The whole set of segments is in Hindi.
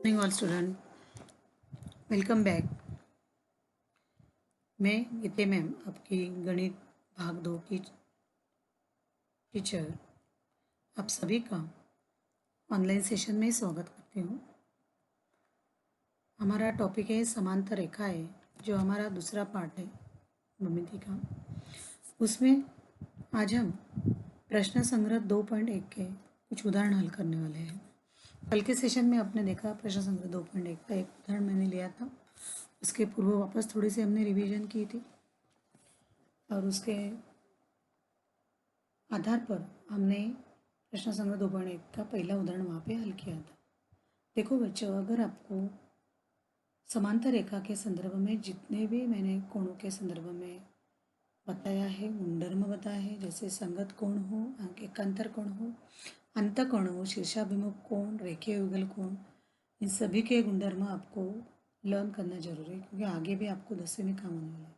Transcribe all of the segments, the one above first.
Morning all student, welcome back. मैं गीते मैम, आपकी गणित भाग 2 की टीचर, आप सभी का ऑनलाइन सेशन में स्वागत करती हूँ। हमारा टॉपिक है समांतर रेखाएं, जो हमारा दूसरा पार्ट है भूमिति का। उसमें आज हम प्रश्न संग्रह 2.1 के कुछ उदाहरण हल करने वाले हैं। कल के सेशन में आपने देखा प्रश्न संग्रह 2.1 का एक उदाहरण मैंने लिया था। उसके पूर्व वापस थोड़ी सी हमने रिवीजन की थी और उसके आधार पर हमने प्रश्न संग्रह 2.1 का पहला उदाहरण वहाँ पे हल किया था। देखो बच्चों, अगर आपको समांतर रेखा के संदर्भ में जितने भी मैंने कोणों के संदर्भ में बताया है, गुणधर्म बताया है, जैसे संगत कोण हो, एकांतर कोण हो, अंतःकोण हो, शीर्षाभिमुख कोण, रेखीय युगल कोण, इन सभी के गुणधर्म आपको लर्न करना जरूरी है, क्योंकि आगे भी आपको 10वीं में काम आने वाला है।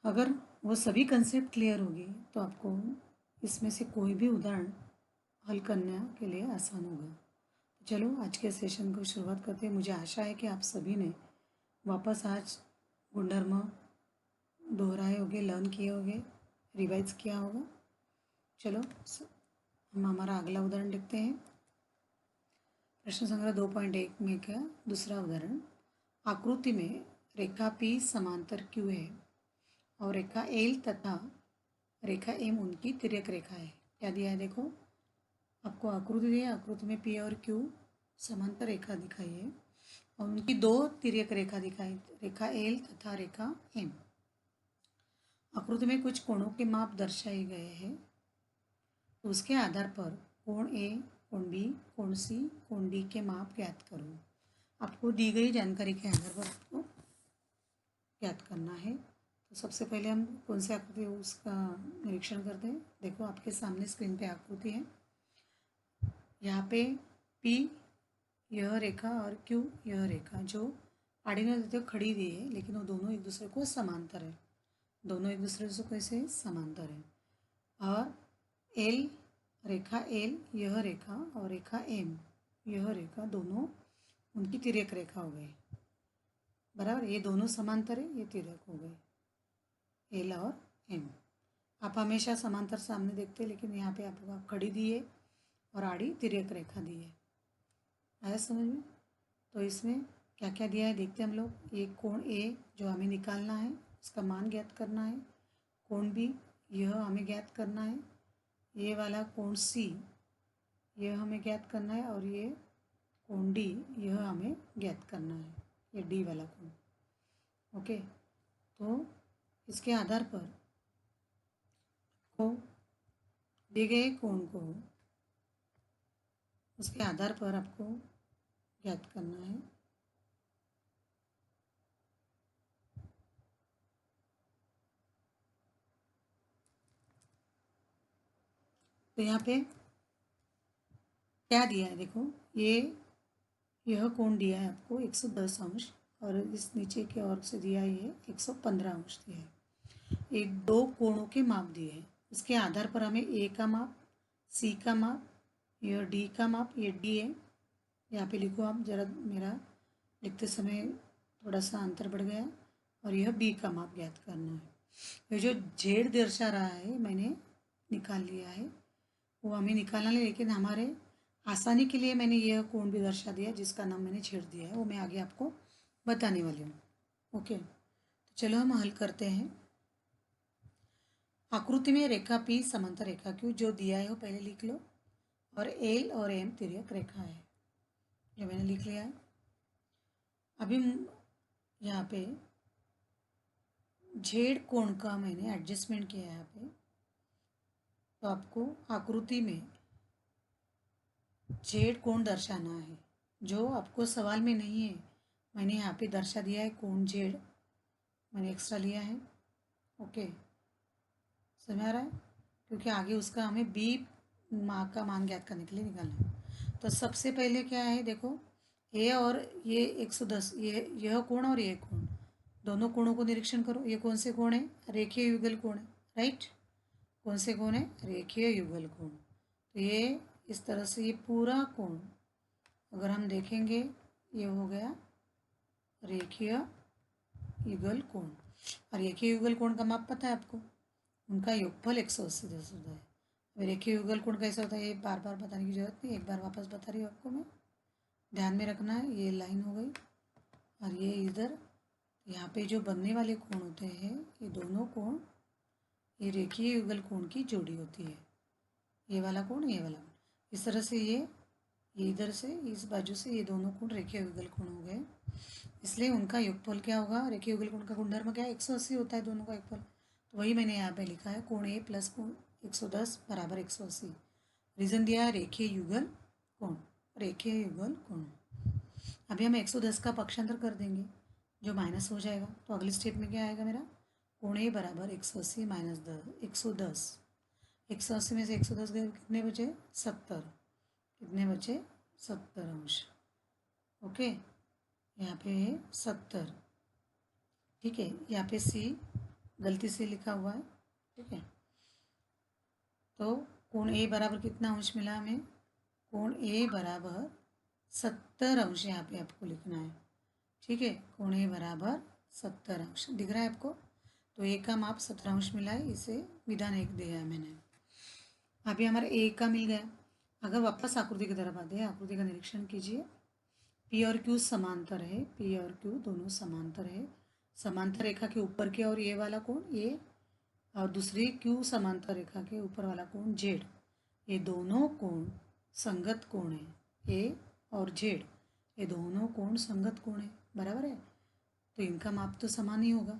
अगर वो सभी कंसेप्ट क्लियर होगी तो आपको इसमें से कोई भी उदाहरण हल करने के लिए आसान होगा। चलो आज के सेशन को शुरुआत करते हैं। मुझे आशा है कि आप सभी ने वापस आज गुणधर्म दोहराए होंगे, लर्न किए होंगे, रिवाइज किया होगा। चलो हम हमारा अगला उदाहरण लिखते हैं। प्रश्न संग्रह 2.1 में का दूसरा उदाहरण, आकृति में रेखा P समांतर Q है और रेखा L तथा रेखा M उनकी तिर्यक रेखा है। क्या दिया है देखो, आपको आकृति दी है, आकृति में P और Q समांतर रेखा दिखाई है और उनकी दो तिर्यक रेखा दिखाई, रेखा L तथा रेखा M। आकृति में कुछ कोणों के माप दर्शाए गए हैं, तो उसके आधार पर कोण A, कोण B, कोण C, कोण D के माप ज्ञात करो। आपको दी गई जानकारी के आधार पर आपको ज्ञात करना है। तो सबसे पहले हम कौन सी आकृति है उसका निरीक्षण करते हैं। देखो आपके सामने स्क्रीन पे आकृति है। यहाँ पे P यह रेखा और Q यह रेखा जो आड़ी न देते खड़ी दी है, लेकिन वो दोनों एक दूसरे को समांतर है। दोनों एक दूसरे से कैसे समांतर है। और L रेखा L यह रेखा और रेखा M यह रेखा दोनों उनकी तिर्यक रेखा हो गई, बराबर। ये दोनों समांतर है, ये तिर्यक हो गए L और M। आप हमेशा समांतर सामने देखते हैं, लेकिन यहाँ पे आपको खड़ी दी है और आड़ी तिर्यक रेखा दी है। आया समझ में? तो इसमें क्या क्या दिया है देखते हैं हम लोग। ये कोण A जो हमें निकालना है, उसका मान ज्ञात करना है। कोण B यह हमें ज्ञात करना है। ये वाला कोण C यह हमें ज्ञात करना है और ये कोण D यह हमें ज्ञात करना है, ये D वाला कोण। ओके, तो इसके आधार पर को दिए गए कोण को उसके आधार पर आपको ज्ञात करना है। तो यहाँ पे क्या दिया है देखो, यह कोण दिया है आपको 110 अंश और इस नीचे की ओर से दिया है 115 अंश दिया है। ये दो कोणों के माप दिए हैं। इसके आधार पर हमें A का माप, C का माप, यह D का माप, ये D है, यहाँ पे लिखो आप, जरा मेरा लिखते समय थोड़ा सा अंतर बढ़ गया। और यह B का माप ज्ञात करना है। ये जो Z दर्शा रहा है मैंने निकाल लिया है, वो हमें निकालना है, लेकिन हमारे आसानी के लिए मैंने यह कोण भी दर्शा दिया जिसका नाम मैंने छेड़ दिया है, वो मैं आगे आपको बताने वाली हूँ। ओके, तो चलो हम हल करते हैं। आकृति में रेखा P समांतर रेखा Q जो दिया है वो पहले लिख लो, और L और M तिर्यक रेखा है, ये मैंने लिख लिया है। अभी यहाँ पे Z कोण का मैंने एडजस्टमेंट किया है यहाँ पे। तो आपको आकृति में Z कोण दर्शाना है, जो आपको सवाल में नहीं है, मैंने यहाँ पे दर्शा दिया है कोण Z, मैंने एक्स्ट्रा लिया है। ओके, समझ आ रहा है? क्योंकि आगे उसका हमें B का मान ज्ञात करने के लिए निकालना है। तो सबसे पहले क्या है देखो, ये और ये 110, यह कोण और ये कोण, दोनों कोणों को निरीक्षण करो। ये कौन से कोण है? रेखीय युगल कोण है, राइट। कौन से कोण है? रेखीय युगल कोण। तो ये इस तरह से ये पूरा कोण अगर हम देखेंगे ये हो गया रेखीय युगल कोण। और रेखीय युगल कोण का माप पता है आपको, उनका योगफल 180 होता है। रेखीय युगल कोण कैसा होता है ये बार बार बताने की जरूरत नहीं, एक बार वापस बता रही हूँ आपको मैं। ध्यान में रखना है, ये लाइन हो गई और ये इधर यहाँ पे जो बनने वाले कोण होते हैं ये दोनों कोण ये रेखीय युगल कोण की जोड़ी होती है। ये वाला कोण, ये वाला कोण, इस तरह से ये इधर से इस बाजू से ये दोनों कोण रेखीय युगल कोण हो गए, इसलिए उनका योगफल क्या होगा। रेखीय युगल कोण का गुणधर्म क्या है, 180 होता है दोनों का योगफल। तो वही मैंने यहाँ पे लिखा है, कोण ए प्लस कोण 110 बराबर 180। रीजन दिया है रेखीय युगल कोण, रेखीय युगल कोण। अभी हम 110 का पक्षांतर कर देंगे जो माइनस हो जाएगा, तो अगले स्टेप में क्या आएगा मेरा, कोण ए बराबर 180 माइनस 110। 180 में से 110 गए, कितने बचे 70, कितने बचे 70 अंश। ओके, यहाँ पे 70, ठीक है। यहाँ पे सी गलती से लिखा हुआ है, ठीक है। तो कोण ए बराबर कितना अंश मिला हमें, कोण ए बराबर 70 अंश यहाँ पे आपको लिखना है, ठीक है। कोण ए बराबर 70 अंश दिख रहा है आपको। तो ए का माप 17 अंश मिला है, इसे विधान 1 दिया है मैंने। अभी हमारा ए का मिल गया। अगर वापस आकृति की तरफ आते हैं, आकृति का निरीक्षण कीजिए। पी और क्यू समांतर है, पी और क्यू दोनों समांतर है। समांतर रेखा के ऊपर के और ये वाला कोण ये, और दूसरी क्यू समांतर रेखा के ऊपर वाला कोण जेड, ये दोनों कोण संगत कोण है। ए और जेड ये दोनों कोण संगत कोण है, बराबर है। तो इनका माप तो समान ही होगा,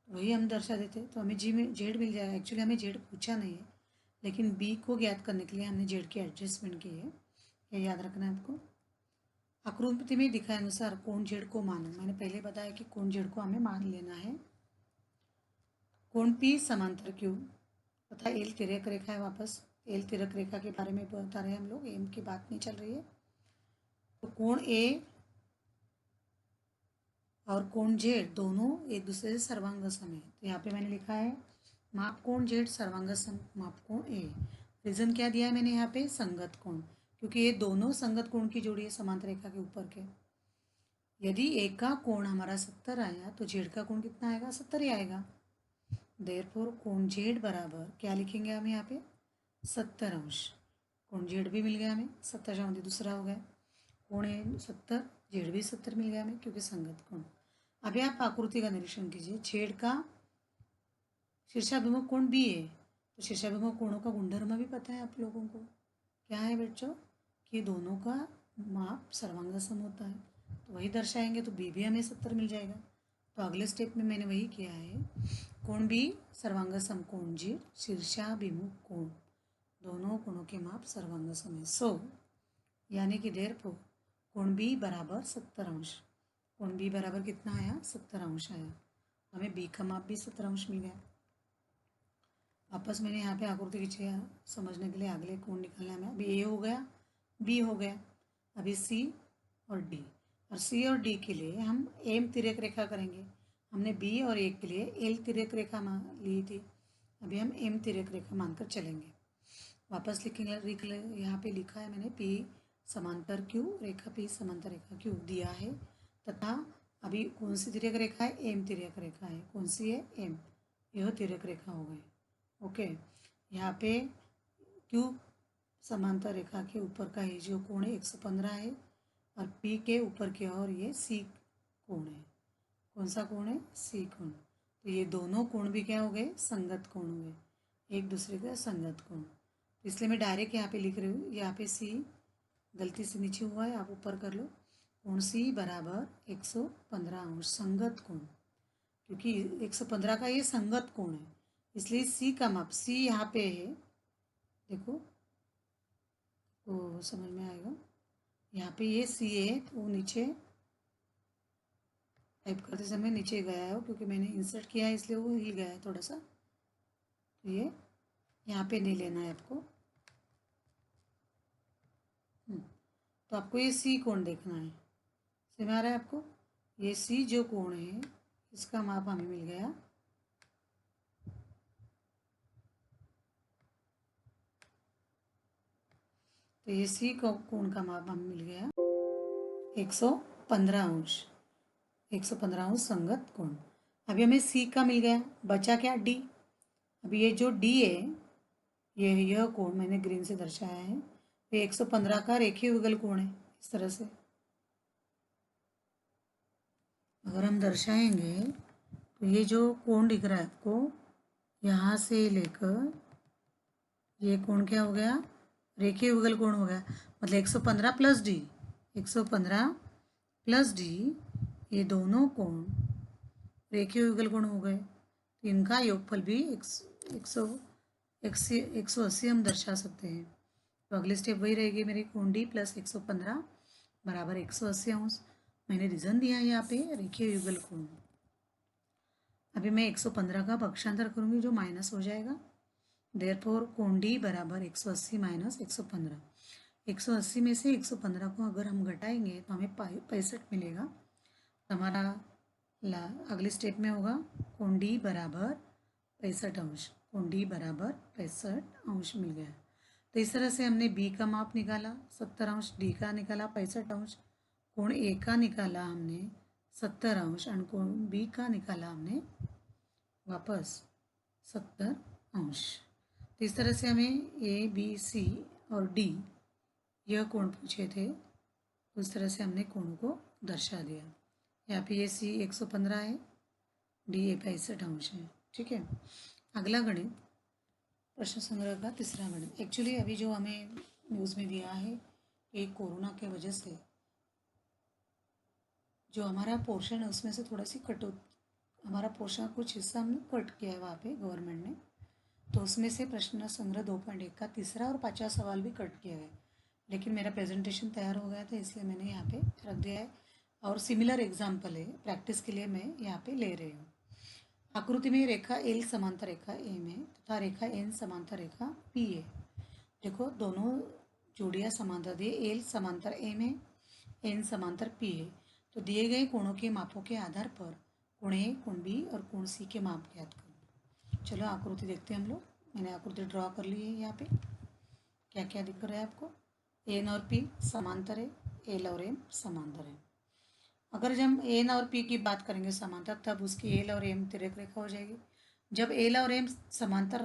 वही हम दर्शा देते, तो हमें जी में जेड मिल जाएगा। एक्चुअली हमें जेड पूछा नहीं है, लेकिन बी को ज्ञात करने के लिए हमने जेड की एडजस्टमेंट की है, ये याद रखना है आपको। आकृति में दिखाए अनुसार कोण जेड को मानो, मैंने पहले बताया कि कोण जेड को हमें मान लेना है। कोण पी समांतर क्यू, पता है एल तिर्यक रेखा है, वापस एल तिर्यक रेखा के बारे में बता रहे हैं हम लोग, एम की बात नहीं चल रही है। तो कोण ए और कोण जेड दोनों एक दूसरे से सर्वांग सम है। तो यहाँ पे मैंने लिखा है माप कोण जेड सर्वांग सम माप कोण ए। रीजन क्या दिया है मैंने यहाँ पे, संगत कोण, क्योंकि ये दोनों संगत कोण की जोड़ी है समांतर रेखा के ऊपर के। यदि ए का कोण हमारा 70 आया तो जेड का कोण कितना आएगा, 70 ही आएगा। देयरफॉर कोण जेड बराबर क्या लिखेंगे हम यहाँ पे, 70 अंश। कोण जेड भी मिल गया हमें, 70 मध्ये दूसरा हो गया। कोण ए 70, जेड भी 70 मिल गया हमें क्योंकि संगत कोण। अभी आप आकृति का निरीक्षण कीजिए, जेड का शीर्षाभिमुख कोण बी है, तो शीर्षाभिमुख कोणों का गुणधर्म भी पता है आप लोगों को, क्या है बच्चों, कि दोनों का माप सर्वांग सम होता है, तो वही दर्शाएंगे, तो बी भी हमें 70 मिल जाएगा। तो अगले स्टेप में मैंने वही किया है, कोण बी सर्वांग सम कोण जेड शीर्षाभिमुख कोण, दोनों कोणों के माप सर्वांग सम है। सो यानी कि देयरफॉर कोण बी बराबर 70 अंश। कोण बी बराबर कितना आया, 70 अंश आया। हमें बी का माप भी 70 अंश मिल गया। वापस मैंने यहाँ पे आकृति खींची समझने के लिए, अगले कोण निकालना है हमें। अभी ए हो गया, बी हो गया, अभी सी और डी। और सी और डी के लिए हम एम तिर्यक रेखा करेंगे। हमने बी और ए के लिए एल तिर्यक रेखा ली थी, अभी हम एम तिर्यक रेखा मानकर चलेंगे। वापस लिखेंगे, यहाँ पे लिखा है मैंने पी समांतर क्यू, रेखा पी समांतर रेखा क्यू दिया है, तथा अभी कौन सी तिर्यक रेखा है, एम तिर्यक रेखा है। कौन सी है, एम, यह तिर्यक रेखा हो गई। ओके, यहाँ पे क्यू समांतर रेखा के ऊपर का ये जो कोण है 115 है, और पी के ऊपर की ओर ये सी कोण है। कौन सा कोण है, सी कोण। तो ये दोनों कोण भी क्या हो गए, संगत कोण हो गए, एक दूसरे का संगत कोण। तो इसलिए मैं डायरेक्ट यहाँ पे लिख रही हूँ, यहाँ पे सी गलती से नीचे हुआ है, आप ऊपर कर लो। कोण सी बराबर 115 अंश संगत कोण, क्योंकि 115 का ये संगत कोण है, इसलिए सी का माप, सी यहाँ पे है, देखो तो समझ में आएगा। यहाँ पे ये सी है, तो वो नीचे टाइप करते समय नीचे गया है, क्योंकि मैंने इंसर्ट किया है इसलिए वो हिल गया है थोड़ा सा। तो ये यहाँ पे नहीं लेना है आपको। तो आपको ये सी कोण देखना है, समझ आ रहा है आपको। ये सी जो कोण है इसका माप हमें मिल गया, तो ये सी कोण का माप हमें मिल गया 115 अंश, 115 अंश संगत कोण। अभी हमें सी का मिल गया, बचा क्या डी। अभी ये जो डी है, यह कोण मैंने ग्रीन से दर्शाया है, ये 115 का रेखीय युगल कोण है। इस तरह से अगर हम दर्शाएंगे तो ये जो कोण दिख रहा है आपको, यहाँ से लेकर ये कोण क्या हो गया, रेखीय युगल कोण हो गया। मतलब 115 प्लस डी, 115 प्लस डी, ये दोनों कोण रेखीय युगल कोण हो गए। तो इनका योगफल भी 180 हम दर्शा सकते हैं। तो अगली स्टेप वही रहेगी मेरी, कोण डी प्लस 115 बराबर 180 अंश। मैंने रीजन दिया है यहाँ पे, रेखीय युगल कोण। अभी मैं 115 का पक्षांतर करूँगी जो माइनस हो जाएगा। देयरफॉर कोण डी बराबर 180 माइनस 115। 180 में से 115 को अगर हम घटाएंगे तो हमें 65 मिलेगा। तो हमारा अगले स्टेप में होगा कोण डी बराबर 65 अंश, कोण डी बराबर 65 अंश मिल गया। तो इस तरह से हमने बी का माप निकाला 70 अंश, डी का निकाला 65 अंश, कोण ए का निकाला हमने 70 अंश और कोण बी का निकाला हमने वापस 70 अंश। तो इस तरह से हमें ए बी सी और डी यह कोण पूछे थे, उस तरह से हमने कोणों को दर्शा दिया। यहाँ पे ये सी 115 है, डी 65 अंश है। ठीक है, अगला गणित प्रश्न संग्रह का तीसरा गणित। एक्चुअली अभी जो हमें न्यूज़ में दिया है कि कोरोना के वजह से जो हमारा पोर्शन है उसमें से थोड़ा सी हमारा पोर्शन कुछ हिस्सा हमने कट किया है वहाँ पे गवर्नमेंट ने। तो उसमें से प्रश्न संग्रह 2.1 का तीसरा और 5वां सवाल भी कट किया गया, लेकिन मेरा प्रेजेंटेशन तैयार हो गया था इसलिए मैंने यहाँ पे रख दिया है। और सिमिलर एग्जाम्पल है, प्रैक्टिस के लिए मैं यहाँ पे ले रही हूँ। आकृति में रेखा एल समांतर रेखा एम है तथा रेखा एन समांतर रेखा पी है। देखो दोनों जोड़ियाँ समांतर दिए, एल समांतर एम है, एन समांतर पी है। तो दिए गए कोणों के मापों के आधार पर कोण ए, कोण बी और कोण सी के माप ज्ञात करो। चलो आकृति देखते हैं हम लोग। मैंने आकृति ड्रॉ कर ली है। यहाँ पे क्या क्या दिख रहा है आपको, एन और पी समांतर है, एल और एम समांतर है। अगर जब हम एन और पी की बात करेंगे समांतर, तब उसकी एल और एम तिर्यक रेखा हो जाएगी। जब एल और एम समांतर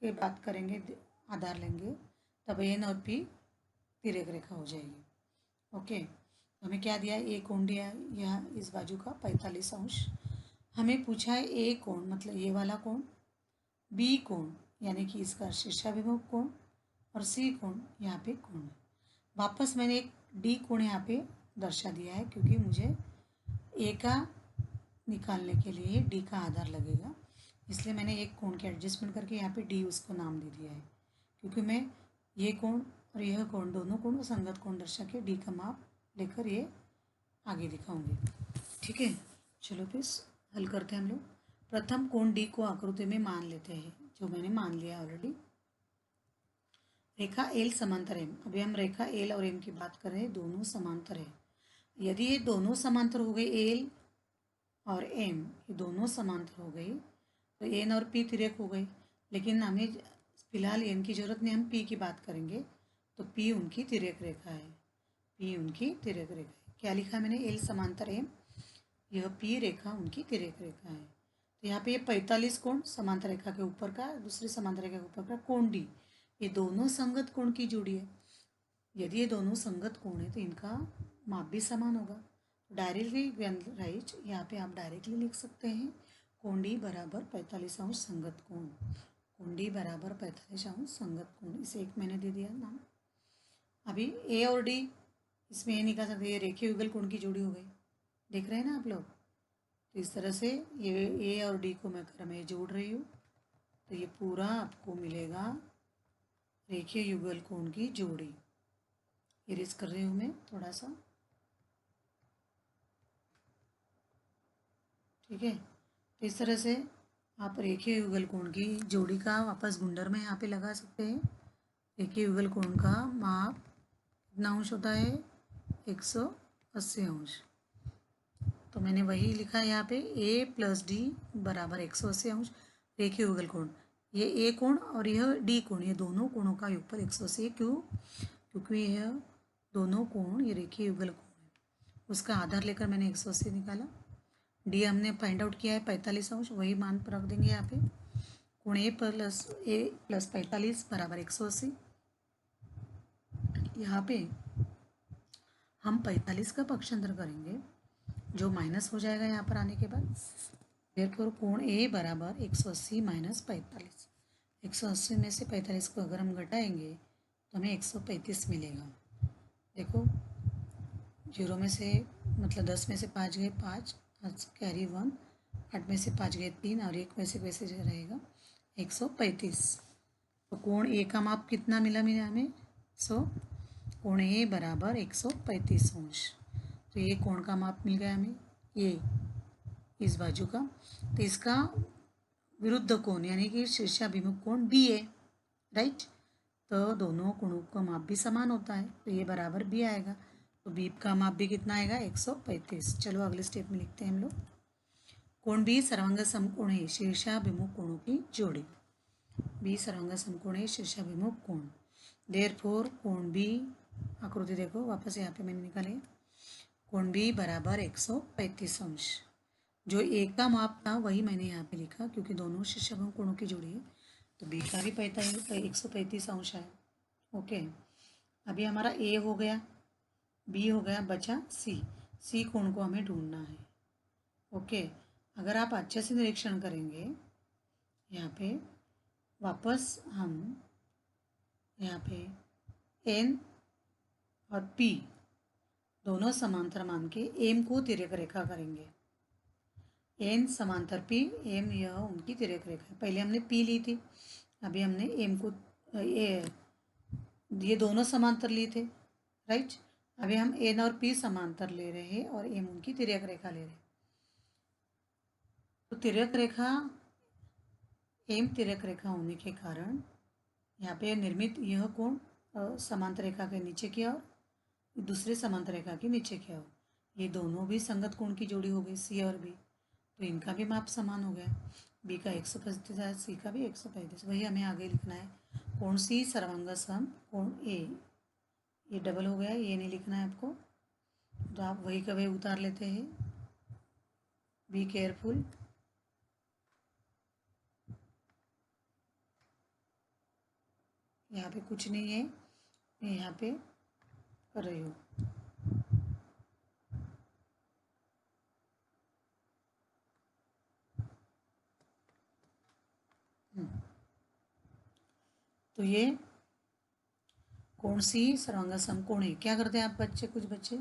की बात करेंगे, आधार लेंगे, तब एन और पी तिर्यक रेखा हो जाएगी। ओके, हमें क्या दिया है, ए कोण दिया है यहाँ इस बाजू का 45 अंश। हमें पूछा है ए कोण मतलब ये वाला कोण, बी कोण यानी कि इसका शीर्षाभिमुख कोण, और सी कोण यहाँ पे कोण। वापस मैंने एक डी कोण यहाँ पे दर्शा दिया है क्योंकि मुझे ए का निकालने के लिए डी का आधार लगेगा, इसलिए मैंने एक कोण के एडजस्टमेंट करके यहाँ पे डी उसको नाम दे दिया है। क्योंकि मैं ये कोण और यह कोण दोनों कोण संगत कोण दर्शा के डी का माप लेकर ये आगे दिखाऊंगी। ठीक है, चलो फिर हल करते हैं हम लोग। प्रथम कोण डी को आकृति में मान लेते हैं, जो मैंने मान लिया ऑलरेडी। रेखा एल समांतर एम, अभी हम रेखा एल और एम की बात कर रहे हैं, दोनों समांतर है। यदि ये दोनों समांतर हो गए, एल और एम ये दोनों समांतर हो गई, तो एन और पी तिर्यक हो गई। लेकिन हमें फिलहाल एन की जरूरत नहीं, हम पी की बात करेंगे। तो पी उनकी तिर्यक रेखा है, पी उनकी तिर्यक रेखा है। क्या लिखा मैंने, एल समांतर एम, यह पी रेखा उनकी तिर्यक रेखा है। तो यहाँ पे ये 45 कोण समांतर रेखा के ऊपर का, दूसरी समांतर रेखा के ऊपर का कोण डी, ये दोनों संगत कोण की जोड़ी है। यदि ये दोनों संगत कोण है तो इनका माप भी समान होगा। डायरेक्टली राइट, यहाँ पे आप डायरेक्टली लिख सकते हैं कोण डी बराबर 45 अंश संगत कोण, कोण डी बराबर 45 अंश संगत कोण। इसे एक मैंने दे दिया नाम। अभी ए और डी, इसमें ये निकाल सकते, ये रेखीय युगल कोण की जोड़ी हो गई, देख रहे हैं ना आप लोग। तो इस तरह से ये ए और डी को मैं क्रम जोड़ रही हूँ, तो ये पूरा आपको मिलेगा रेखीय युगल कोण की जोड़ी। इरेज कर रही हूँ मैं थोड़ा सा, ठीक है। तो इस तरह से आप रेखीय युगल कोण की जोड़ी का वापस गुंडर में यहाँ पे लगा सकते हैं। रेखीय युगल कोण का माप कितना अंश होता है, 180 अंश। तो मैंने वही लिखा है यहाँ पे, ए प्लस डी बराबर 180 अंश रेखीय युगल कोण। ये ए कोण और यह डी कोण, ये दोनों कोणों का योगफल 180। क्यों, क्योंकि यह दोनों कोण ये रेखीय युगल कोण है। उसका आधार लेकर मैंने 180 निकाला। डी हमने फाइंड आउट किया है 45°, वही मान पर रख देंगे यहाँ पे। कोण ए प्लस 45 बराबर 180। यहाँ पे हम 45 का पक्षांतर करेंगे, जो माइनस हो जाएगा यहाँ पर आने के बाद। देयरफॉर कोण ए बराबर 180 माइनस 45। 180 में से 45 को अगर हम घटाएंगे तो हमें 135 मिलेगा। देखो, 0 में से मतलब 10 में से 5 गए 5, कैरी 1, 8 में से 5 गए 3 और 1 में से वैसे रहेगा 135। तो कोण ए का माप कितना मिला हमें? कोण ए बराबर 135°। तो ये कोण का माप मिल गया हमें, ये इस बाजू का। तो इसका विरुद्ध कोण यानी कि शीर्षाभिमुख कोण बी है, राइट। तो दोनों कोणों का माप भी समान होता है, तो ये बराबर बी आएगा। तो बी का माप भी कितना आएगा? 135। चलो अगले स्टेप में लिखते हैं हम लोग। कोण बी सर्वांग समकोण है शीर्षाभिमुख कोणों की जोड़ी। बी सर्वांग समकोण है शीर्षाभिमुख कोण। देयरफॉर कोण बी, आकृति देखो वापस यहाँ पे मैंने निकाले, कोण बी बराबर 135°। जो ए का माप था वही मैंने यहाँ पे लिखा, क्योंकि दोनों शीर्षाभिमुख कोणों की जोड़ी है। तो बी का भी 135° है। ओके, अभी हमारा ए हो गया, बी हो गया, बचा सी कोण को हमें ढूंढना है। ओके, अगर आप अच्छे से निरीक्षण करेंगे यहाँ पे, वापस हम यहाँ पे एन और पी दोनों समांतर मान के एम को तिर्यक रेखा करेंगे। एन समांतर पी, एम यह उनकी तिर्यक रेखा है। पहले हमने पी ली थी, अभी हमने एम को ये दोनों समांतर लिए थे, राइट। अभी हम एन और पी समांतर ले रहे हैं और एम उनकी तिर्यक रेखा ले रहे हैं। तो तिर्यक रेखा, एम तिर्यक रेखा होने के कारण यहाँ पे निर्मित यह कोण समांतर रेखा के नीचे की ओर, दूसरे समांतर रेखा के नीचे की ओर, ये दोनों भी संगत कोण की जोड़ी हो गई, सी और बी। तो इनका भी माप समान हो गया। बी का 135 है, सी का भी 135। वही हमें आगे लिखना है। कोण सी सर्वांग सम कोण ए, ये डबल हो गया, ये नहीं लिखना है आपको, तो आप वही का वही उतार लेते हैं। Be careful. यहाँ पे कुछ नहीं है, मैं यहाँ पे कर रही हूँ। तो ये कोण सी सर्वांग समकोण है। क्या करते हैं आप बच्चे, कुछ बच्चे,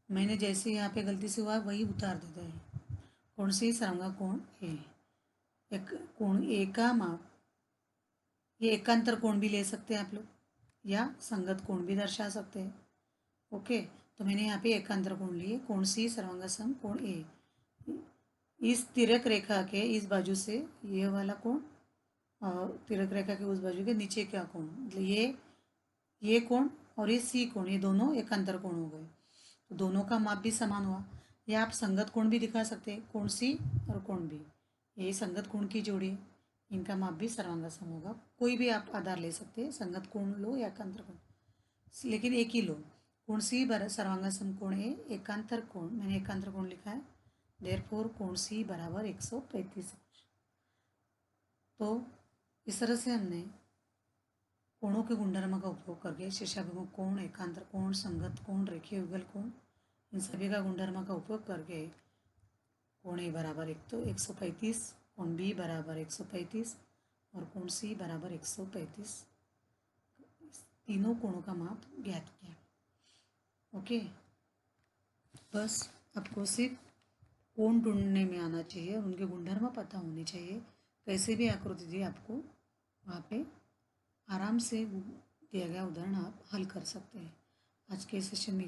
मैंने जैसे यहाँ पे गलती से हुआ वही उतार देते हैं। कोण सी सर्वांग कोण ए, एक कोण ए का माप, ये एकांतर कोण भी ले सकते हैं आप लोग, या संगत कोण भी दर्शा सकते हैं। ओके, तो मैंने यहाँ पे एकांतर कोण लिए। कोण सी सर्वांग सम कोण ए, इस तिर्यक रेखा के इस बाजू से ये वाला कोण और तिर्यक रेखा के उस बाजू के नीचे का कोण, मतलब ये कोण और ये सी कोण, ये दोनों एकांतर कोण हो गए। तो दोनों का माप भी समान हुआ। या आप संगत कोण भी दिखा सकते हैं, कोण सी और कोण बी, ये संगत कोण की जोड़ी है, इनका माप भी सर्वांगसम होगा। कोई भी आप आधार ले सकते हैं, संगत कोण लो या एकांतर कोण, लेकिन एक ही लो। कोण सी सर्वांगसम कोण ए, एकांतर कोण, मैंने एकांतर कोण लिखा है। देयरफॉर कोण सी बराबर 135। तो इस तरह से हमने कोणों के गुणधर्म का उपयोग करके शीर्षाभिमुख कोण, एकांतर कोण, संगत कोण, रेखीय युगल कोण, इन सभी का गुणधर्म का उपयोग करके कोण ए बराबर 135, कोण बी बराबर 135 और कोण सी बराबर 135, तीनों कोणों का माप ज्ञात किया। ओके, बस आपको सिर्फ कोण ढूंढने में आना चाहिए और उनके गुणधर्म पता होने चाहिए। कैसे भी आकृति दी आपको, वहाँ पे आराम से दिया गया उदाहरण आप हल कर सकते हैं। आज के सेशन में